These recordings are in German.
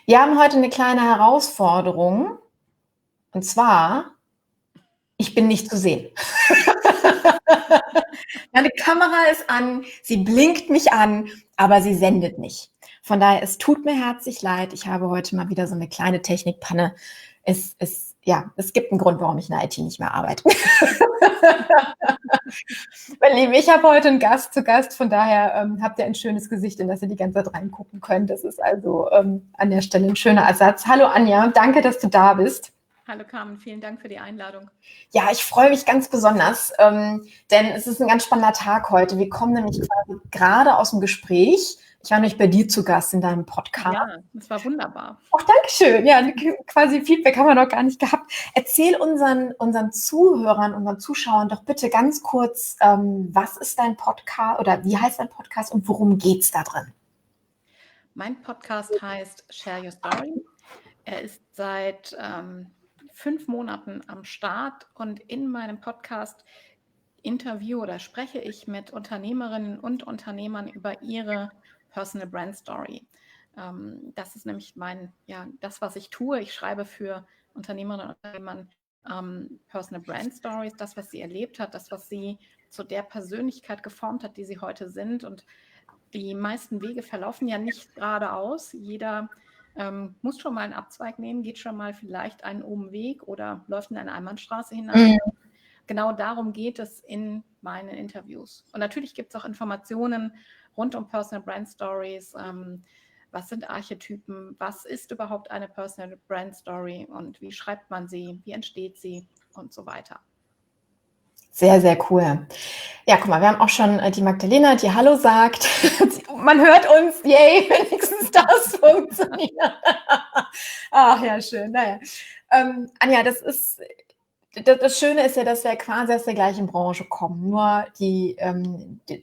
Wir haben heute eine kleine Herausforderung und zwar, ich bin nicht zu sehen. Meine Kamera ist an, sie blinkt mich an, aber sie sendet nicht. Von daher, es tut mir herzlich leid. Ich habe heute mal wieder so eine kleine Technikpanne. Es gibt einen Grund, warum ich in der IT nicht mehr arbeite. Mein Lieben, ich habe heute einen Gast zu Gast, von daher habt ihr ein schönes Gesicht, in das ihr die ganze Zeit reingucken könnt. Das ist also an der Stelle ein schöner Ersatz. Hallo Anja, danke, dass du da bist. Hallo Carmen, vielen Dank für die Einladung. Ja, ich freue mich ganz besonders, denn es ist ein ganz spannender Tag heute. Wir kommen nämlich quasi gerade aus dem Gespräch. Ich war nämlich bei dir zu Gast in deinem Podcast. Ja, das war wunderbar. Ach, danke schön. Ja, quasi Feedback haben wir noch gar nicht gehabt. Erzähl unseren Zuhörern, unseren Zuschauern doch bitte ganz kurz, was ist dein Podcast oder wie heißt dein Podcast und worum geht's da drin? Mein Podcast heißt Share Your Story. Er ist seit 5 Monaten am Start und in meinem Podcast spreche ich mit Unternehmerinnen und Unternehmern über ihre Personal Brand Story. Das ist nämlich das, was ich tue. Ich schreibe für Unternehmerinnen und Unternehmern Personal Brand Stories, das, was sie erlebt hat, das, was sie zu der Persönlichkeit geformt hat, die sie heute sind. Und die meisten Wege verlaufen ja nicht geradeaus. Jeder muss schon mal einen Abzweig nehmen, geht schon mal vielleicht einen Umweg oder läuft in eine Einbahnstraße hinein. Genau darum geht es in meinen Interviews. Und natürlich gibt es auch Informationen rund um Personal Brand Stories. Was sind Archetypen? Was ist überhaupt eine Personal Brand Story? Und wie schreibt man sie? Wie entsteht sie? Und so weiter. Sehr, sehr cool. Ja, guck mal, wir haben auch schon die Magdalena, die Hallo sagt. Man hört uns, yay, wenigstens das funktioniert. Ach ja, schön. Naja. Anja, das Schöne ist ja, dass wir quasi aus der gleichen Branche kommen. Nur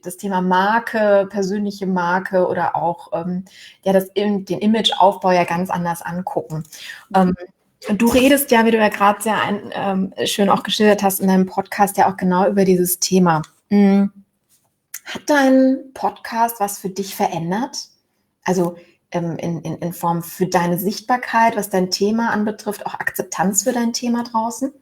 das Thema Marke, persönliche Marke oder auch den Imageaufbau ja ganz anders angucken. Du redest ja, wie du ja gerade sehr schön auch geschildert hast in deinem Podcast, ja auch genau über dieses Thema. Hat dein Podcast was für dich verändert? Also in Form für deine Sichtbarkeit, was dein Thema anbetrifft, auch Akzeptanz für dein Thema draußen?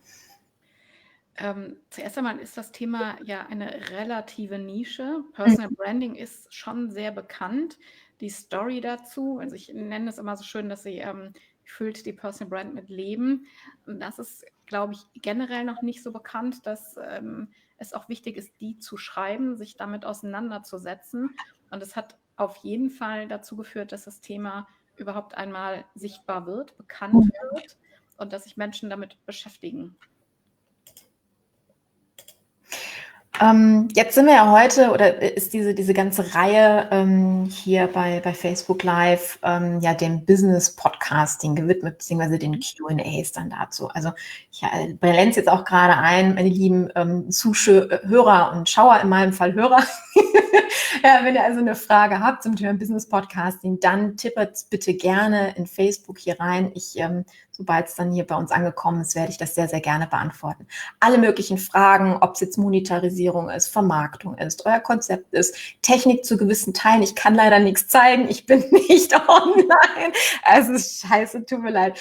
Zuerst einmal ist das Thema ja eine relative Nische. Personal Branding ist schon sehr bekannt. Die Story dazu, also ich nenne es immer so schön, dass sie füllt die Personal Brand mit Leben. Und das ist, glaube ich, generell noch nicht so bekannt, dass es auch wichtig ist, die zu schreiben, sich damit auseinanderzusetzen. Und es hat auf jeden Fall dazu geführt, dass das Thema überhaupt einmal sichtbar wird, bekannt wird und dass sich Menschen damit beschäftigen. Jetzt sind wir ja heute, oder ist diese ganze Reihe hier bei Facebook Live ja dem Business Podcasting gewidmet, beziehungsweise den Q&As dann dazu. Also ich blende es jetzt auch gerade ein, meine lieben Hörer und Schauer, in meinem Fall Hörer. Ja, wenn ihr also eine Frage habt zum Thema Business Podcasting, dann tippert bitte gerne in Facebook hier rein. Sobald es dann hier bei uns angekommen ist, werde ich das sehr, sehr gerne beantworten. Alle möglichen Fragen, ob es jetzt Monetarisierung ist, Vermarktung ist, euer Konzept ist, Technik zu gewissen Teilen. Ich kann leider nichts zeigen, ich bin nicht online. Es ist scheiße, tut mir leid.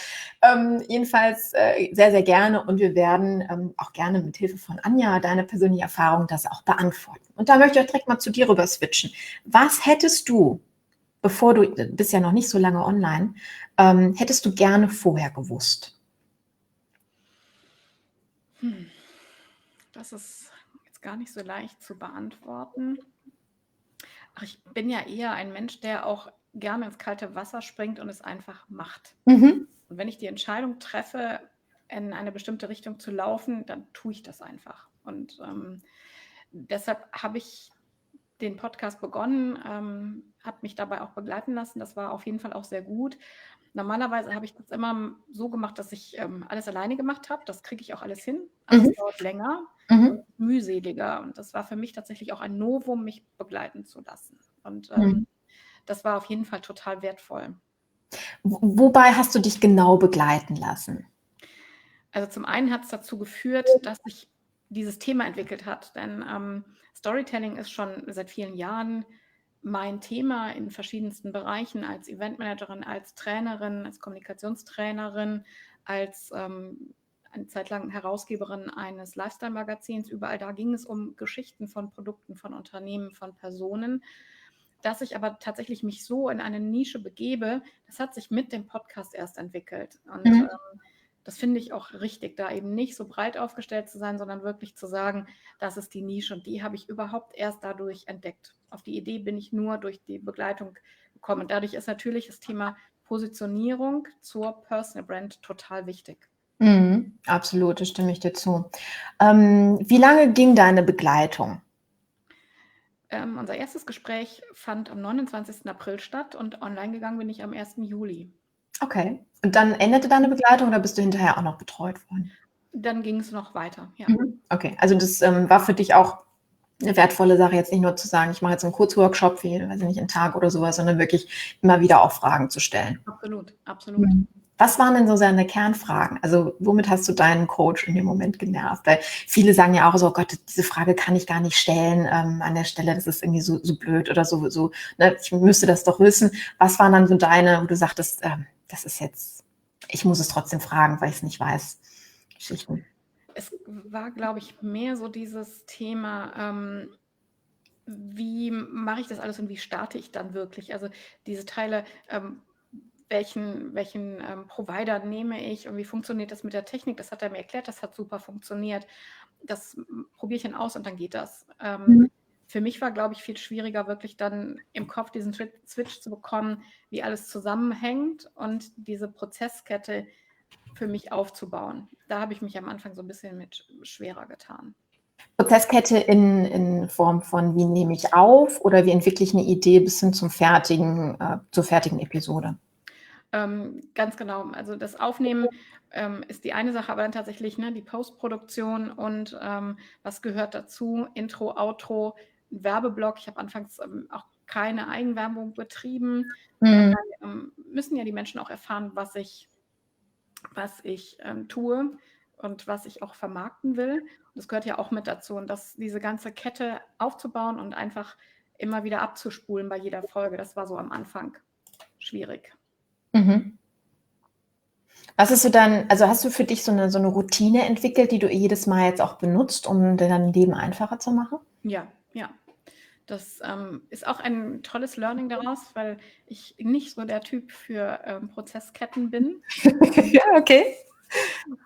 Jedenfalls sehr, sehr gerne und wir werden auch gerne mit Hilfe von Anja deine persönliche Erfahrung das auch beantworten. Und da möchte ich auch direkt mal zu dir rüber switchen. Was hättest du, bevor du bist ja noch nicht so lange online, hättest du gerne vorher gewusst? Das ist jetzt gar nicht so leicht zu beantworten. Ach, ich bin ja eher ein Mensch, der auch gerne ins kalte Wasser springt und es einfach macht. Und wenn ich die Entscheidung treffe, in eine bestimmte Richtung zu laufen, dann tue ich das einfach. Und deshalb habe ich den Podcast begonnen, habe mich dabei auch begleiten lassen. Das war auf jeden Fall auch sehr gut. Normalerweise habe ich das immer so gemacht, dass ich alles alleine gemacht habe. Das kriege ich auch alles hin. Aber es dauert länger und mühseliger. Und das war für mich tatsächlich auch ein Novum, mich begleiten zu lassen. Und das war auf jeden Fall total wertvoll. Wobei hast du dich genau begleiten lassen? Also zum einen hat es dazu geführt, dass sich dieses Thema entwickelt hat. Denn Storytelling ist schon seit vielen Jahren mein Thema in verschiedensten Bereichen als Eventmanagerin, als Trainerin, als Kommunikationstrainerin, als eine Zeit lang Herausgeberin eines Lifestyle-Magazins. Überall da ging es um Geschichten von Produkten, von Unternehmen, von Personen. Dass ich aber tatsächlich mich so in eine Nische begebe, das hat sich mit dem Podcast erst entwickelt. Und das finde ich auch richtig, da eben nicht so breit aufgestellt zu sein, sondern wirklich zu sagen, das ist die Nische und die habe ich überhaupt erst dadurch entdeckt. Auf die Idee bin ich nur durch die Begleitung gekommen. Und dadurch ist natürlich das Thema Positionierung zur Personal Brand total wichtig. Absolut, da stimme ich dir zu. Wie lange ging deine Begleitung? Unser erstes Gespräch fand am 29. April statt und online gegangen bin ich am 1. Juli. Okay. Und dann endete deine Begleitung oder bist du hinterher auch noch betreut worden? Dann ging es noch weiter, ja. Okay, also das war für dich auch eine wertvolle Sache, jetzt nicht nur zu sagen, ich mache jetzt einen Kurzworkshop, wie, weiß ich nicht, einen Tag oder sowas, sondern wirklich immer wieder auch Fragen zu stellen. Absolut, absolut. Was waren denn so seine Kernfragen? Also womit hast du deinen Coach in dem Moment genervt? Weil viele sagen ja auch so, oh Gott, diese Frage kann ich gar nicht stellen an der Stelle, das ist irgendwie so blöd oder so, ne? Ich müsste das doch wissen. Was waren dann so deine, wo du sagtest, das ist jetzt, ich muss es trotzdem fragen, weil ich es nicht weiß, Geschichten? Es war, glaube ich, mehr so dieses Thema, wie mache ich das alles und wie starte ich dann wirklich? Also diese Teile, welchen Provider nehme ich und wie funktioniert das mit der Technik? Das hat er mir erklärt, das hat super funktioniert. Das probiere ich dann aus und dann geht das. Für mich war, glaube ich, viel schwieriger, wirklich dann im Kopf diesen Switch zu bekommen, wie alles zusammenhängt und diese Prozesskette für mich aufzubauen. Da habe ich mich am Anfang so ein bisschen mit schwerer getan. Prozesskette in Form von, wie nehme ich auf oder wie entwickle ich eine Idee bis hin zur fertigen Episode? Ganz genau. Also das Aufnehmen ist die eine Sache, aber dann tatsächlich die Postproduktion und was gehört dazu? Intro, Outro, Werbeblock. Ich habe anfangs auch keine Eigenwerbung betrieben. Dabei müssen ja die Menschen auch erfahren, was ich tue und was ich auch vermarkten will. Und das gehört ja auch mit dazu. Und diese ganze Kette aufzubauen und einfach immer wieder abzuspulen bei jeder Folge, das war so am Anfang schwierig. Was ist so dann, also hast du für dich so eine Routine entwickelt, die du jedes Mal jetzt auch benutzt, um dein Leben einfacher zu machen? Ja. Das ist auch ein tolles Learning daraus, weil ich nicht so der Typ für Prozessketten bin. Ja, okay.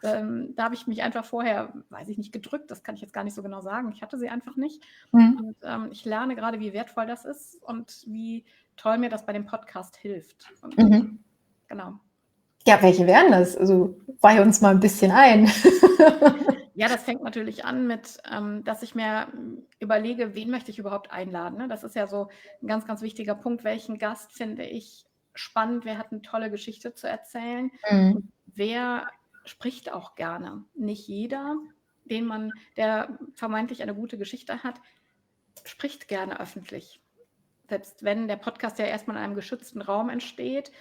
Da habe ich mich einfach vorher, weiß ich nicht, gedrückt. Das kann ich jetzt gar nicht so genau sagen. Ich hatte sie einfach nicht. Mhm. Und ich lerne gerade, wie wertvoll das ist und wie toll mir das bei dem Podcast hilft. Und, genau. Ja, welche wären das? Also weih uns mal ein bisschen ein. Ja, das fängt natürlich an mit, dass ich mir überlege, wen möchte ich überhaupt einladen. Ne? Das ist ja so ein ganz, ganz wichtiger Punkt. Welchen Gast finde ich spannend? Wer hat eine tolle Geschichte zu erzählen? Und wer spricht auch gerne? Nicht jeder, der vermeintlich eine gute Geschichte hat, spricht gerne öffentlich. Selbst wenn der Podcast ja erstmal in einem geschützten Raum entsteht,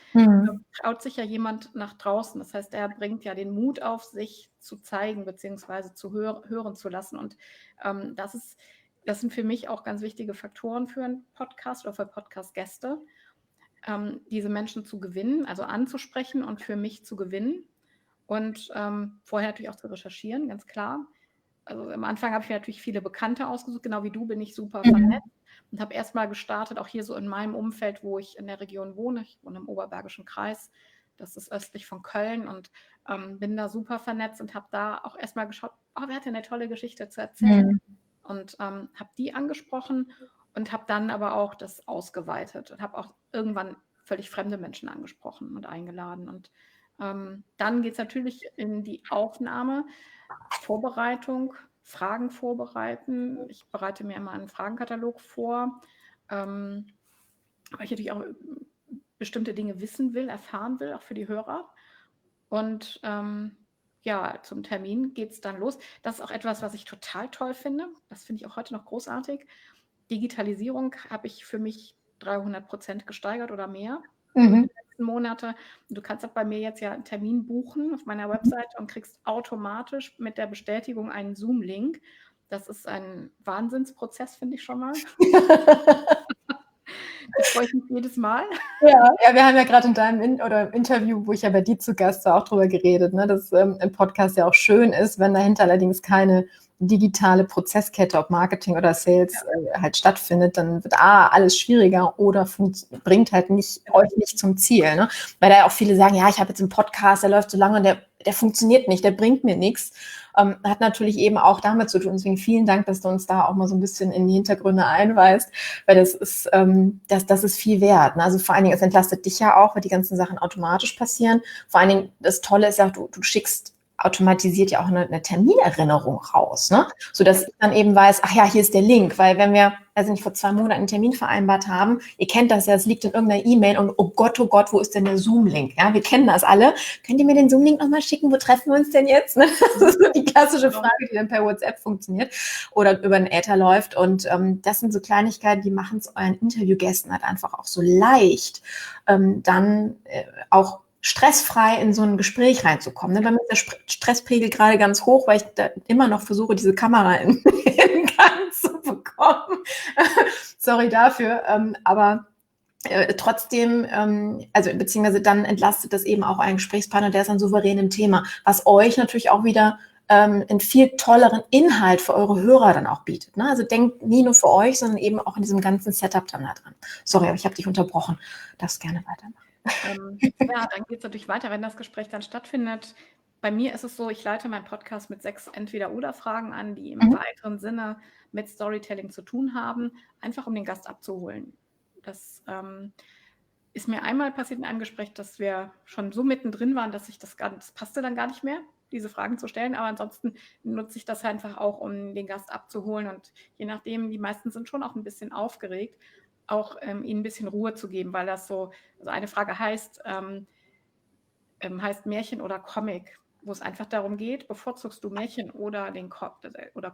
traut sich ja jemand nach draußen. Das heißt, er bringt ja den Mut auf, sich zu zeigen bzw. zu hören zu lassen. Und das sind für mich auch ganz wichtige Faktoren für einen Podcast oder für Podcast-Gäste, diese Menschen zu gewinnen, also anzusprechen und für mich zu gewinnen. Und vorher natürlich auch zu recherchieren, ganz klar. Also am Anfang habe ich mir natürlich viele Bekannte ausgesucht, genau wie du bin ich super vernetzt und habe erstmal gestartet, auch hier so in meinem Umfeld, wo ich in der Region wohne. Ich wohne im Oberbergischen Kreis, das ist östlich von Köln und bin da super vernetzt und habe da auch erstmal geschaut, wer hat denn eine tolle Geschichte zu erzählen und habe die angesprochen und habe dann aber auch das ausgeweitet und habe auch irgendwann völlig fremde Menschen angesprochen und eingeladen und dann geht es natürlich in die Aufnahme, Vorbereitung, Fragen vorbereiten. Ich bereite mir immer einen Fragenkatalog vor, weil ich natürlich auch bestimmte Dinge wissen will, erfahren will, auch für die Hörer. Und zum Termin geht es dann los. Das ist auch etwas, was ich total toll finde. Das finde ich auch heute noch großartig. Digitalisierung habe ich für mich 300% gesteigert oder mehr über die letzten Monate. Du kannst auch bei mir jetzt ja einen Termin buchen auf meiner Webseite und kriegst automatisch mit der Bestätigung einen Zoom-Link. Das ist ein Wahnsinnsprozess, finde ich schon mal. Da freue ich mich jedes Mal. Ja, wir haben ja gerade in deinem Interview, wo ich ja bei dir zu Gast war, auch drüber geredet, ne, dass im Podcast ja auch schön ist, wenn dahinter allerdings keine digitale Prozesskette, ob Marketing oder Sales halt stattfindet, dann wird alles schwieriger oder bringt halt euch nicht zum Ziel. Ne? Weil da ja auch viele sagen, ja, ich habe jetzt einen Podcast, der läuft so lange und der funktioniert nicht, der bringt mir nichts. Hat natürlich eben auch damit zu tun. Deswegen vielen Dank, dass du uns da auch mal so ein bisschen in die Hintergründe einweist, weil das ist viel wert. Ne? Also vor allen Dingen, es entlastet dich ja auch, weil die ganzen Sachen automatisch passieren. Vor allen Dingen, das Tolle ist ja, du schickst automatisiert ja auch eine Terminerinnerung raus, ne? Sodass ich dann eben weiß, ach ja, hier ist der Link, weil wenn wir, also nicht vor 2 Monaten einen Termin vereinbart haben, ihr kennt das ja, es liegt in irgendeiner E-Mail und oh Gott, wo ist denn der Zoom-Link? Ja, wir kennen das alle. Könnt ihr mir den Zoom-Link nochmal schicken? Wo treffen wir uns denn jetzt? Ne? Das ist so die klassische Frage, die dann per WhatsApp funktioniert oder über den Äther läuft. Und das sind so Kleinigkeiten, die machen es euren Interviewgästen halt einfach auch so leicht, dann auch stressfrei in so ein Gespräch reinzukommen. Ne? Bei mir ist der Stresspegel gerade ganz hoch, weil ich da immer noch versuche, diese Kamera in Gang zu bekommen. Sorry dafür, aber trotzdem, also beziehungsweise dann entlastet das eben auch einen Gesprächspartner, der ist dann souverän im Thema, was euch natürlich auch wieder einen viel tolleren Inhalt für eure Hörer dann auch bietet. Ne? Also denkt nie nur für euch, sondern eben auch in diesem ganzen Setup dann da dran. Sorry, aber ich habe dich unterbrochen. Darfst gerne weitermachen. Ja, dann geht es natürlich weiter, wenn das Gespräch dann stattfindet. Bei mir ist es so, ich leite meinen Podcast mit 6 Entweder-oder-Fragen an, die im weiteren Sinne mit Storytelling zu tun haben, einfach um den Gast abzuholen. Das ist mir einmal passiert in einem Gespräch, dass wir schon so mittendrin waren, dass das passte dann gar nicht mehr, diese Fragen zu stellen. Aber ansonsten nutze ich das einfach auch, um den Gast abzuholen. Und je nachdem, die meisten sind schon auch ein bisschen aufgeregt, auch ihnen ein bisschen Ruhe zu geben, weil das so, also eine Frage heißt Märchen oder Comic, wo es einfach darum geht, bevorzugst du Märchen oder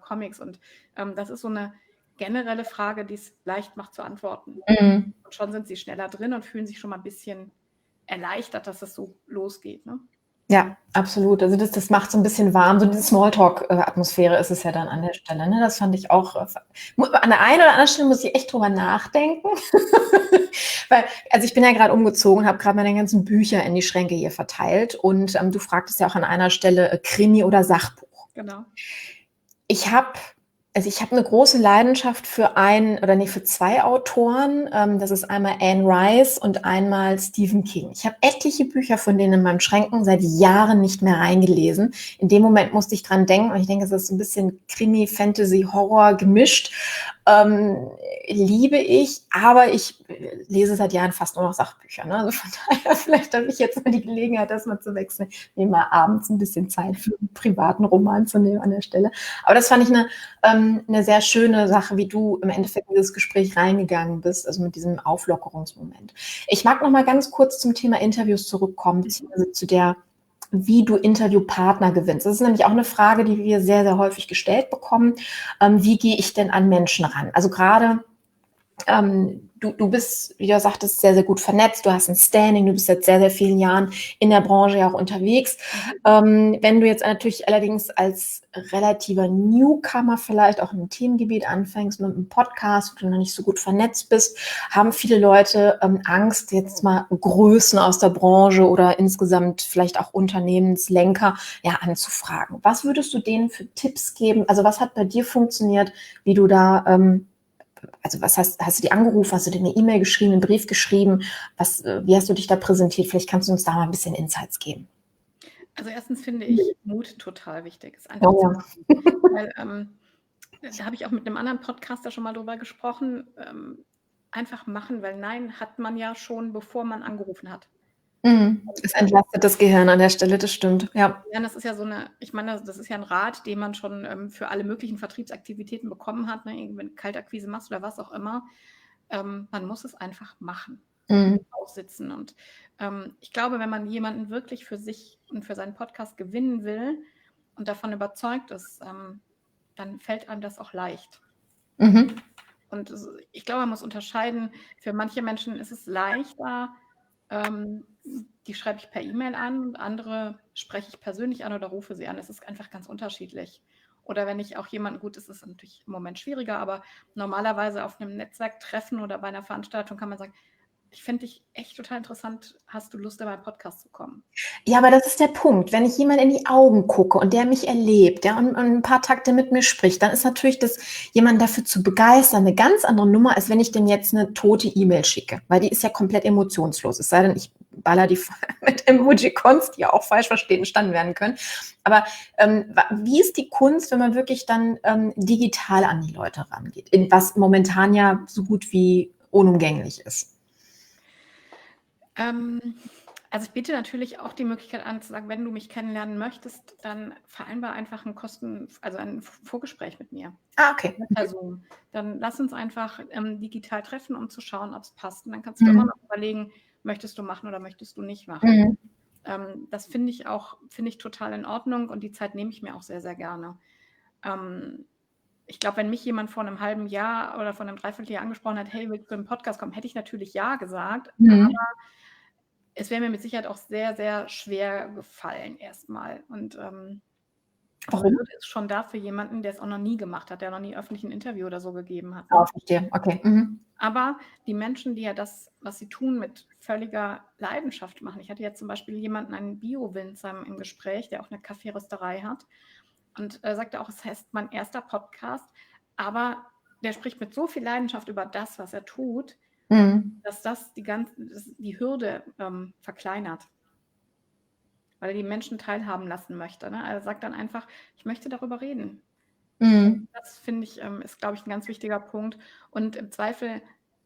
Comics? Und das ist so eine generelle Frage, die es leicht macht zu antworten. Und schon sind sie schneller drin und fühlen sich schon mal ein bisschen erleichtert, dass es so losgeht. Ne? Ja, absolut. Also das macht so ein bisschen warm, so diese Smalltalk-Atmosphäre ist es ja dann an der Stelle. Ne? Das fand ich auch, an der einen oder anderen Stelle muss ich echt drüber nachdenken. Weil, also ich bin ja gerade umgezogen, habe gerade meine ganzen Bücher in die Schränke hier verteilt und du fragtest ja auch an einer Stelle Krimi oder Sachbuch. Genau. Ich habe eine große Leidenschaft für für 2 Autoren. Das ist einmal Anne Rice und einmal Stephen King. Ich habe etliche Bücher von denen in meinem Schränken seit Jahren nicht mehr reingelesen. In dem Moment musste ich dran denken und ich denke, es ist so ein bisschen Krimi, Fantasy, Horror gemischt. Liebe ich, aber ich lese seit Jahren fast nur noch Sachbücher. Ne? Also von daher, vielleicht habe ich jetzt mal die Gelegenheit, das mal zu wechseln, mir mal abends ein bisschen Zeit für einen privaten Roman zu nehmen an der Stelle. Aber das fand ich eine sehr schöne Sache, wie du im Endeffekt in dieses Gespräch reingegangen bist, also mit diesem Auflockerungsmoment. Ich mag noch mal ganz kurz zum Thema Interviews zurückkommen, beziehungsweise zu der, wie du Interviewpartner gewinnst. Das ist nämlich auch eine Frage, die wir sehr, sehr häufig gestellt bekommen. Wie gehe ich denn an Menschen ran? Also gerade du bist, wie du sagtest, sehr, sehr gut vernetzt, du hast ein Standing, du bist seit sehr, sehr vielen Jahren in der Branche ja auch unterwegs. Wenn du jetzt natürlich allerdings als relativer Newcomer vielleicht auch im Themengebiet anfängst mit einem Podcast, wo du noch nicht so gut vernetzt bist, haben viele Leute Angst, jetzt mal Größen aus der Branche oder insgesamt vielleicht auch Unternehmenslenker ja anzufragen. Was würdest du denen für Tipps geben? Also was hat bei dir funktioniert, wie du da also was hast du die angerufen, hast du dir eine E-Mail geschrieben, einen Brief geschrieben, wie hast du dich da präsentiert? Vielleicht kannst du uns da mal ein bisschen Insights geben. Also erstens finde ich Mut total wichtig. Ist einfach weil, da habe ich auch mit einem anderen Podcaster schon mal drüber gesprochen. Einfach machen, weil Nein hat man ja schon, bevor man angerufen hat. Es entlastet das Gehirn an der Stelle, das stimmt, ja. Ja, das ist ja das ist ja ein Rat, den man schon für alle möglichen Vertriebsaktivitäten bekommen hat, ne? Wenn du Kaltakquise machst oder was auch immer. Man muss es einfach machen, aussitzen. Und ich glaube, wenn man jemanden wirklich für sich und für seinen Podcast gewinnen will und davon überzeugt ist, dann fällt einem das auch leicht. Und ich glaube, man muss unterscheiden, für manche Menschen ist es leichter, die schreibe ich per E-Mail an und andere spreche ich persönlich an oder rufe sie an. Es ist einfach ganz unterschiedlich. Oder wenn ich auch jemanden, gut, das ist natürlich im Moment schwieriger, aber normalerweise auf einem Netzwerktreffen oder bei einer Veranstaltung kann man sagen, ich finde dich echt total interessant, hast du Lust, in meinen Podcast zu kommen? Ja, aber das ist der Punkt. Wenn ich jemand in die Augen gucke und der mich erlebt, ja, und ein paar Takte mit mir spricht, dann ist natürlich das, jemanden dafür zu begeistern, eine ganz andere Nummer, als wenn ich dem jetzt eine tote E-Mail schicke, weil die ist ja komplett emotionslos. Es sei denn, ich baller die mit Emoji-Cons, die ja auch falsch verstanden werden können. Aber wie ist die Kunst, wenn man wirklich dann digital an die Leute rangeht, was momentan ja so gut wie unumgänglich ist? Also ich biete natürlich auch die Möglichkeit an, zu sagen, wenn du mich kennenlernen möchtest, dann vereinbar einfach ein Vorgespräch mit mir. Okay. Per Zoom. Dann lass uns einfach digital treffen, um zu schauen, ob es passt. Und dann kannst du immer noch überlegen, möchtest du machen oder möchtest du nicht machen. Das finde ich total in Ordnung und die Zeit nehme ich mir auch sehr, sehr gerne. Ich glaube, wenn mich jemand vor einem halben Jahr oder vor einem Dreivierteljahr angesprochen hat, hey, willst du im Podcast kommen, hätte ich natürlich ja gesagt, aber es wäre mir mit Sicherheit auch sehr, sehr schwer gefallen erstmal. Und Warum? Hürde ist schon da für jemanden, der es auch noch nie gemacht hat, der noch nie öffentlich ein Interview oder so gegeben hat. Oh, verstehe. Okay. Aber die Menschen, die ja das, was sie tun, mit völliger Leidenschaft machen. Ich hatte jetzt zum Beispiel jemanden, einen Bio-Winzer im Gespräch, der auch eine Kaffeerösterei hat. Und er sagte auch, es heißt mein erster Podcast, aber der spricht mit so viel Leidenschaft über das, was er tut, dass das die Hürde verkleinert, weil er die Menschen teilhaben lassen möchte. Ne? Er sagt dann einfach, ich möchte darüber reden. Das finde ich, ist, glaube ich, ein ganz wichtiger Punkt. Und im Zweifel,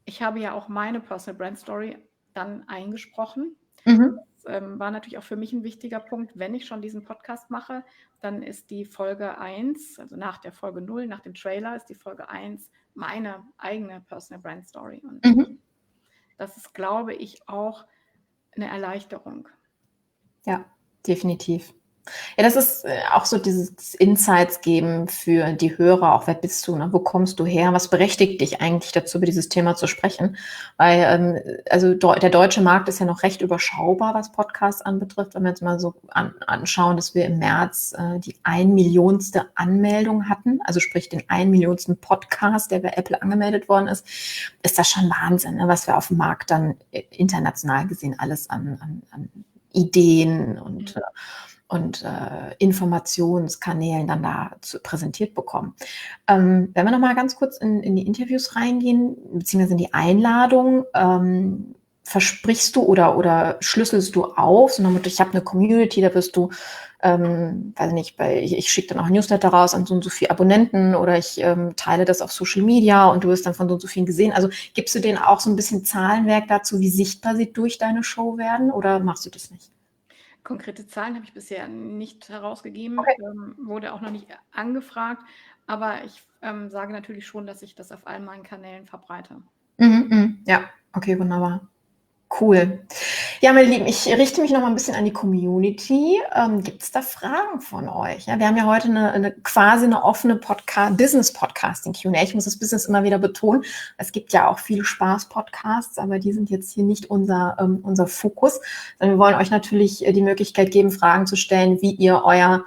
ich habe ja auch meine Personal Brand Story dann eingesprochen. Das war natürlich auch für mich ein wichtiger Punkt. Wenn ich schon diesen Podcast mache, dann ist die Folge 1, also nach der Folge 0, nach dem Trailer, ist die Folge 1 meine eigene Personal Brand Story. Und das ist, glaube ich, auch eine Erleichterung. Ja, definitiv. Ja, das ist auch so dieses Insights geben für die Hörer, auch wer bist du, ne? Wo kommst du her, was berechtigt dich eigentlich dazu, über dieses Thema zu sprechen? Weil also der deutsche Markt ist ja noch recht überschaubar, was Podcasts anbetrifft. Wenn wir jetzt mal so anschauen, dass wir im März die 1 Millionste Anmeldung hatten, also sprich den 1 Millionsten Podcast, der bei Apple angemeldet worden ist das schon Wahnsinn, ne? Was wir auf dem Markt dann international gesehen alles an Ideen und Informationskanälen dann da präsentiert bekommen. Wenn wir noch mal ganz kurz in die Interviews reingehen, beziehungsweise in die Einladung, versprichst du oder schlüsselst du auf, sondern ich habe eine Community, da wirst du, weiß nicht, ich schicke dann auch ein Newsletter raus an so und so viele Abonnenten oder ich teile das auf Social Media und du wirst dann von so und so vielen gesehen. Also gibst du denen auch so ein bisschen Zahlenwerk dazu, wie sichtbar sie durch deine Show werden oder machst du das nicht? Konkrete Zahlen habe ich bisher nicht herausgegeben, Okay. wurde auch noch nicht angefragt, aber ich sage natürlich schon, dass ich das auf all meinen Kanälen verbreite. Ja, okay, wunderbar. Cool. Ja, meine Lieben, ich richte mich noch mal ein bisschen an die Community. Gibt es da Fragen von euch? Ja, wir haben ja heute quasi eine offene Business-Podcasting-Q&A. Ich muss das Business immer wieder betonen. Es gibt ja auch viele Spaß-Podcasts, aber die sind jetzt hier nicht unser Fokus. Wir wollen euch natürlich die Möglichkeit geben, Fragen zu stellen, wie ihr eure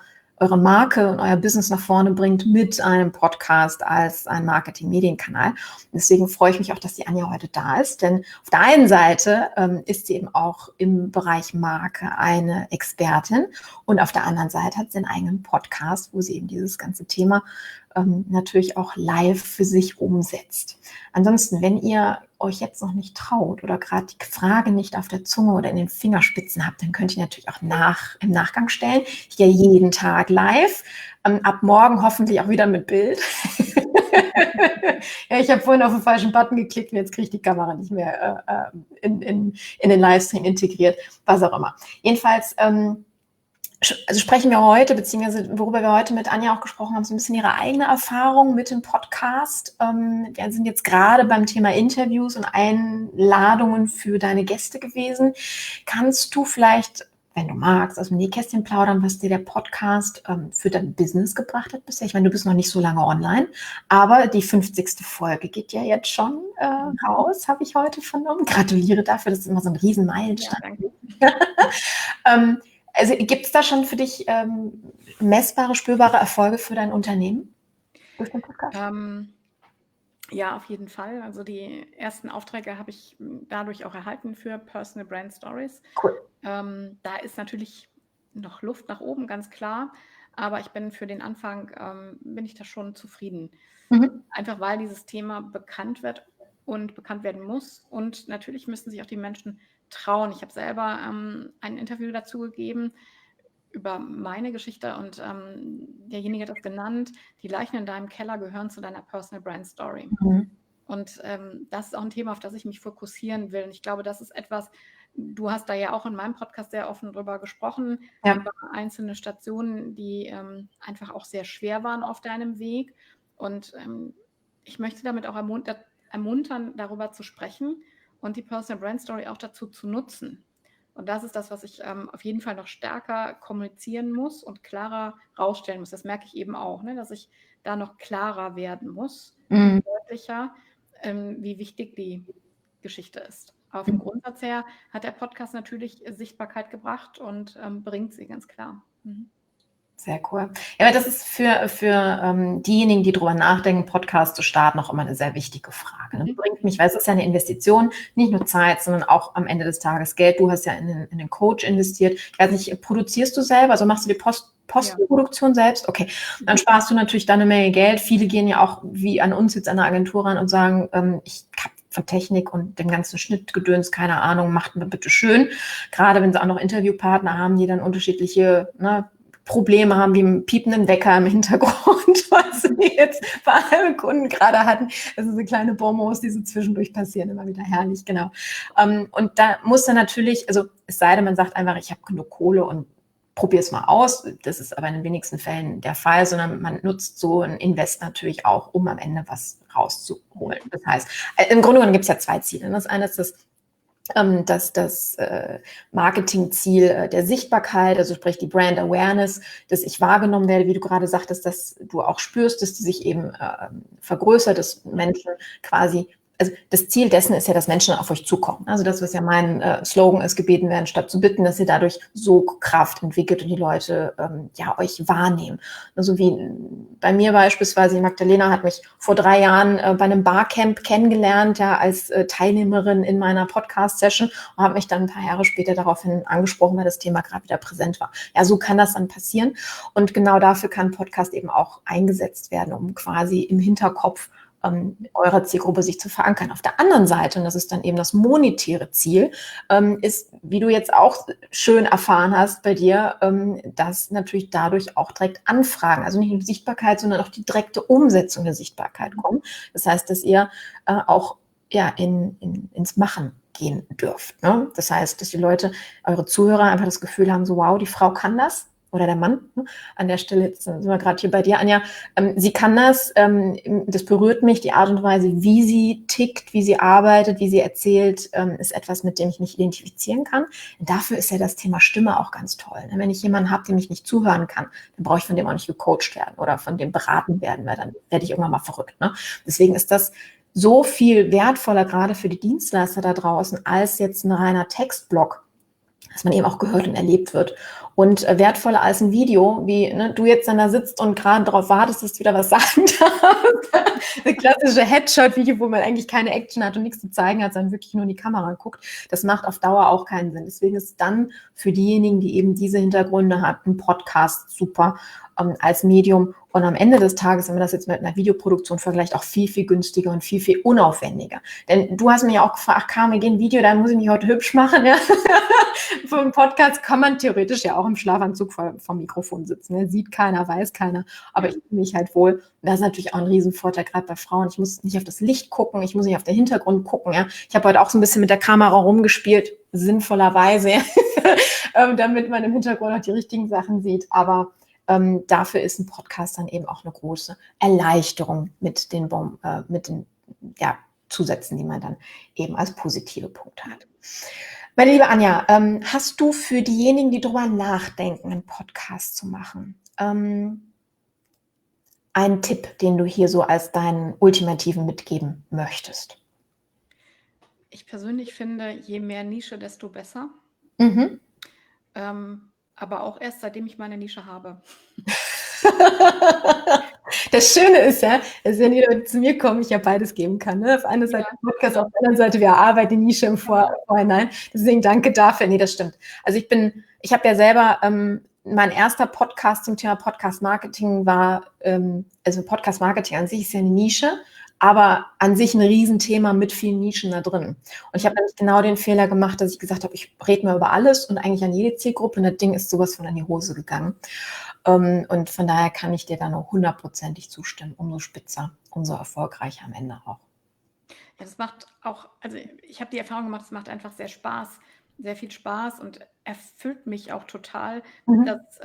Marke und euer Business nach vorne bringt mit einem Podcast als ein Marketing-Medienkanal. Deswegen freue ich mich auch, dass die Anja heute da ist, denn auf der einen Seite ist sie eben auch im Bereich Marke eine Expertin und auf der anderen Seite hat sie einen eigenen Podcast, wo sie eben dieses ganze Thema natürlich auch live für sich umsetzt. Ansonsten, wenn ihr euch jetzt noch nicht traut oder gerade die Frage nicht auf der Zunge oder in den Fingerspitzen habt, dann könnt ihr natürlich auch im Nachgang stellen. Ich gehe jeden Tag live, ab morgen hoffentlich auch wieder mit Bild. Ja, ich habe vorhin auf den falschen Button geklickt und jetzt kriege ich die Kamera nicht mehr in den Livestream integriert, was auch immer. Jedenfalls also sprechen wir heute, beziehungsweise worüber wir heute mit Anja auch gesprochen haben, so ein bisschen ihre eigene Erfahrung mit dem Podcast. Wir sind jetzt gerade beim Thema Interviews und Einladungen für deine Gäste gewesen. Kannst du vielleicht, wenn du magst, aus dem Nähkästchen plaudern, was dir der Podcast für dein Business gebracht hat bisher? Ich meine, du bist noch nicht so lange online, aber die 50. Folge geht ja jetzt schon raus, habe ich heute vernommen. Gratuliere dafür, das ist immer so ein Riesenmeilenstein. Ja, danke. Also gibt es da schon für dich messbare, spürbare Erfolge für dein Unternehmen durch den Podcast? Ja, auf jeden Fall. Also die ersten Aufträge habe ich dadurch auch erhalten für Personal Brand Stories. Cool. Da ist natürlich noch Luft nach oben, ganz klar. Aber ich bin für den Anfang, bin ich da schon zufrieden. Mhm. Einfach weil dieses Thema bekannt wird und bekannt werden muss. Und natürlich müssen sich auch die Menschen trauen. Ich habe selber ein Interview dazu gegeben über meine Geschichte und derjenige hat das genannt, die Leichen in deinem Keller gehören zu deiner Personal Brand Story. Mhm. Und das ist auch ein Thema, auf das ich mich fokussieren will. Und ich glaube, das ist etwas, du hast da ja auch in meinem Podcast sehr offen drüber gesprochen, Ja. über einzelne Stationen, die einfach auch sehr schwer waren auf deinem Weg. Und ich möchte damit auch ermuntern, darüber zu sprechen und die Personal Brand Story auch dazu zu nutzen. Und das ist das, was ich auf jeden Fall noch stärker kommunizieren muss und klarer rausstellen muss. Das merke ich eben auch, ne, dass ich da noch klarer werden muss und Mhm. deutlicher, wie wichtig die Geschichte ist. Aber vom Grundsatz her hat der Podcast natürlich Sichtbarkeit gebracht und bringt sie ganz klar. Mhm. Sehr cool. Ja, aber das ist für diejenigen, die drüber nachdenken, Podcast zu starten, auch immer eine sehr wichtige Frage. Ne? Bringt mich, weil es ist ja eine Investition, nicht nur Zeit, sondern auch am Ende des Tages Geld. Du hast ja in den Coach investiert. Ich weiß nicht, produzierst du selber? Also machst du die Postproduktion selbst? Okay, dann sparst du natürlich da eine Menge Geld. Viele gehen ja auch wie an uns jetzt an der Agentur ran und sagen, ich habe von Technik und dem ganzen Schnittgedöns keine Ahnung, macht mir bitte schön. Gerade wenn sie auch noch Interviewpartner haben, die dann unterschiedliche Probleme haben, wie einen piependen Wecker im Hintergrund, was wir jetzt bei einem Kunden gerade hatten. Das sind so kleine Bonbons, die so zwischendurch passieren, immer wieder herrlich, genau. Und da muss dann natürlich, also es sei denn, man sagt einfach, ich habe genug Kohle und probier es mal aus. Das ist aber in den wenigsten Fällen der Fall, sondern man nutzt so ein Invest natürlich auch, um am Ende was rauszuholen. Das heißt, im Grunde genommen gibt es ja zwei Ziele. Das eine ist das Marketingziel der Sichtbarkeit, also sprich die Brand Awareness, dass ich wahrgenommen werde, wie du gerade sagtest, dass du auch spürst, dass die sich eben vergrößert, dass Menschen quasi, also das Ziel dessen ist ja, dass Menschen auf euch zukommen. Also das, was ja mein Slogan ist, gebeten werden, statt zu bitten, dass ihr dadurch Sogkraft entwickelt und die Leute euch wahrnehmen. Also wie bei mir beispielsweise, die Magdalena hat mich vor 3 Jahren bei einem Barcamp kennengelernt, ja, als Teilnehmerin in meiner Podcast-Session und habe mich dann ein paar Jahre später daraufhin angesprochen, weil das Thema gerade wieder präsent war. Ja, so kann das dann passieren. Und genau dafür kann Podcast eben auch eingesetzt werden, um quasi im Hinterkopf eurer Zielgruppe sich zu verankern. Auf der anderen Seite, und das ist dann eben das monetäre Ziel, ist, wie du jetzt auch schön erfahren hast bei dir, dass natürlich dadurch auch direkt Anfragen, also nicht nur die Sichtbarkeit, sondern auch die direkte Umsetzung der Sichtbarkeit kommen. Das heißt, dass ihr auch ins Machen gehen dürft. Ne? Das heißt, dass die Leute, eure Zuhörer einfach das Gefühl haben, so wow, die Frau kann das. Oder der Mann, ne? An der Stelle, jetzt sind wir gerade hier bei dir, Anja, sie kann das, das berührt mich, die Art und Weise, wie sie tickt, wie sie arbeitet, wie sie erzählt, ist etwas, mit dem ich mich identifizieren kann. Und dafür ist ja das Thema Stimme auch ganz toll. Ne? Wenn ich jemanden habe, dem ich nicht zuhören kann, dann brauche ich von dem auch nicht gecoacht werden oder von dem beraten werden, weil dann werde ich irgendwann mal verrückt. Ne? Deswegen ist das so viel wertvoller, gerade für die Dienstleister da draußen, als jetzt ein reiner Textblock, dass man eben auch gehört und erlebt wird. Und wertvoller als ein Video, wie du jetzt dann da sitzt und gerade darauf wartest, dass du wieder was sagen darfst. Eine klassische Headshot-Video, wo man eigentlich keine Action hat und nichts zu zeigen hat, sondern wirklich nur in die Kamera guckt. Das macht auf Dauer auch keinen Sinn. Deswegen ist dann für diejenigen, die eben diese Hintergründe haben, ein Podcast super als Medium. Und am Ende des Tages, wenn man das jetzt mit einer Videoproduktion vergleicht, auch viel, viel günstiger und viel, viel unaufwendiger. Denn du hast mich ja auch gefragt, Carmen, wir gehen Video, dann muss ich mich heute hübsch machen. Ja? Für einen Podcast kann man theoretisch ja auch im Schlafanzug vom Mikrofon sitzen. Ne? Sieht keiner, weiß keiner, aber ich fühle mich halt wohl. Das ist natürlich auch ein Riesenvorteil, gerade bei Frauen. Ich muss nicht auf das Licht gucken, ich muss nicht auf den Hintergrund gucken. Ja? Ich habe heute auch so ein bisschen mit der Kamera rumgespielt, sinnvollerweise, damit man im Hintergrund auch die richtigen Sachen sieht. Aber dafür ist ein Podcast dann eben auch eine große Erleichterung mit den Zusätzen, die man dann eben als positive Punkte hat. Meine liebe Anja, hast du für diejenigen, die darüber nachdenken, einen Podcast zu machen, einen Tipp, den du hier so als deinen ultimativen mitgeben möchtest? Ich persönlich finde, je mehr Nische, desto besser. aber auch erst seitdem ich meine Nische habe. Das Schöne ist ja, dass wenn die Leute zu mir kommen, ich ja beides geben kann. Ne? Auf einer Seite Podcast, auf der anderen Seite wir arbeiten die Nische im Vorhinein. Deswegen danke dafür. Nee, das stimmt. Also ich habe ja selber, mein erster Podcast zum Thema Podcast Marketing war, also Podcast Marketing an sich ist ja eine Nische, aber an sich ein Riesenthema mit vielen Nischen da drin. Und ich habe nämlich genau den Fehler gemacht, dass ich gesagt habe, ich rede mal über alles und eigentlich an jede Zielgruppe und das Ding ist sowas von in die Hose gegangen. Und von daher kann ich dir da nur 100%ig zustimmen. Umso spitzer, umso erfolgreicher am Ende auch. Ja, das macht auch, also ich habe die Erfahrung gemacht, es macht einfach sehr Spaß, sehr viel Spaß und erfüllt mich auch total, dass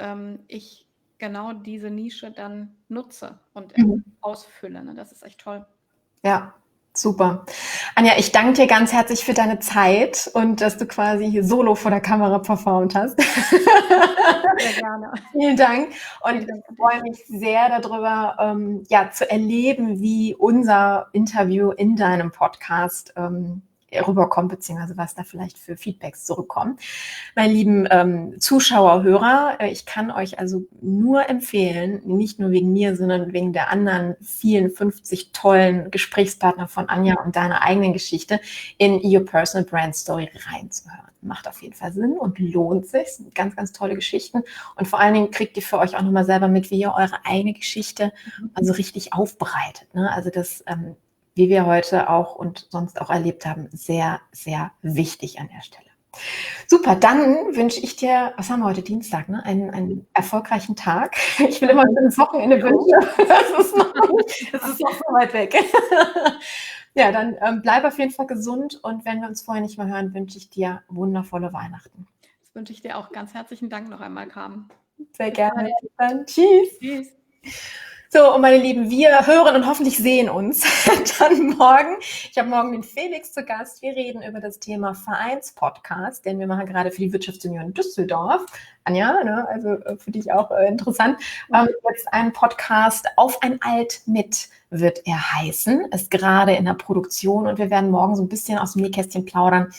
ich genau diese Nische dann nutze und ausfülle. Ne? Das ist echt toll. Ja, super. Anja, ich danke dir ganz herzlich für deine Zeit und dass du quasi hier solo vor der Kamera performt hast. Sehr gerne. Vielen Dank. Und Vielen Dank ich freue mich sehr darüber, zu erleben, wie unser Interview in deinem Podcast rüberkommt, beziehungsweise was da vielleicht für Feedbacks zurückkommen. Meine lieben Zuschauer, Hörer, ich kann euch also nur empfehlen, nicht nur wegen mir, sondern wegen der anderen vielen 50 tollen Gesprächspartner von Anja und deiner eigenen Geschichte in Your Personal Brand Story reinzuhören. Macht auf jeden Fall Sinn und lohnt sich. Das sind ganz, ganz tolle Geschichten. Und vor allen Dingen kriegt ihr für euch auch nochmal selber mit, wie ihr eure eigene Geschichte also richtig aufbereitet. Ne? Also das wie wir heute auch und sonst auch erlebt haben, sehr, sehr wichtig an der Stelle. Super, dann wünsche ich dir, was haben wir heute, Dienstag, ne? Einen erfolgreichen Tag. Ich will immer ein Wochenende wünschen. Das ist noch so weit weg. Ja, dann bleib auf jeden Fall gesund und wenn wir uns vorher nicht mehr hören, wünsche ich dir wundervolle Weihnachten. Das wünsche ich dir auch. Ganz herzlichen Dank noch einmal, Carmen. Sehr gerne. Bis dann. Tschüss. Tschüss. So, und meine Lieben, wir hören und hoffentlich sehen uns dann morgen. Ich habe morgen den Felix zu Gast. Wir reden über das Thema Vereinspodcast, den wir machen gerade für die Wirtschaftsunion Düsseldorf. Anja, ne, also für dich auch interessant. Jetzt ein Podcast auf ein Alt mit wird er heißen. Ist gerade in der Produktion und wir werden morgen so ein bisschen aus dem Nähkästchen plaudern.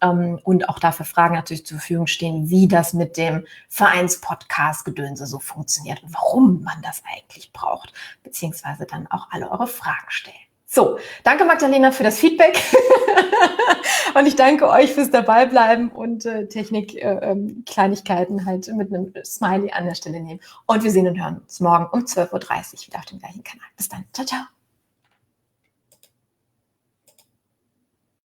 Und auch dafür Fragen natürlich zur Verfügung stehen, wie das mit dem Vereinspodcast-Gedönse so funktioniert und warum man das eigentlich braucht, beziehungsweise dann auch alle eure Fragen stellen. So, danke Magdalena für das Feedback und ich danke euch fürs Dabeibleiben und Technik-Kleinigkeiten halt mit einem Smiley an der Stelle nehmen. Und wir sehen und hören uns morgen um 12:30 Uhr wieder auf dem gleichen Kanal. Bis dann. Ciao, ciao.